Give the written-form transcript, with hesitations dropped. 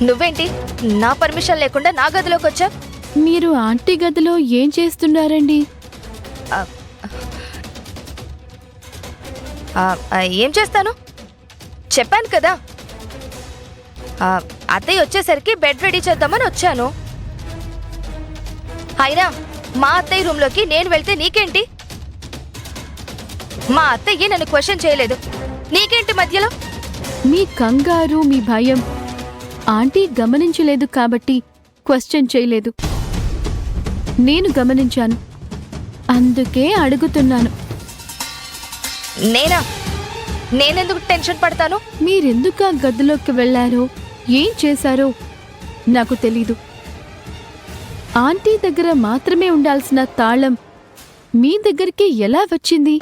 నువ్వేంటి నా పర్మిషన్ లేకుండా నా గదిలోకి వచ్చా? మీరు ఆంటీ గదిలో ఏం చేస్తున్నారండి? ఏం చేస్తాను చెప్పాను కదా. అత్తయ్య వచ్చేసరికి బెడ్ రెడీ చేద్దామని వచ్చాను. అయినా మా అత్తయ్య రూమ్లోకి నేను వెళ్తే నీకేంటి? మా అత్తయ్య నన్ను క్వశ్చన్ చేయలేదు, నీకేంటి మధ్యలో? మీ కంగారు, మీ భయం ఆంటీ గమనించలేదు కాబట్టి క్వశ్చన్ చేయలేదు. నేను గమనించాను, అందుకే అడుగుతున్నాను. నేనెందుకు టెన్షన్ పడతాను? మీరెందుకు ఆ గదిలోకి వెళ్లారో, ఏం చేశారో నాకు తెలీదు. ఆంటీ దగ్గర మాత్రమే ఉండాల్సిన తాళం మీ దగ్గరికి ఎలా వచ్చింది?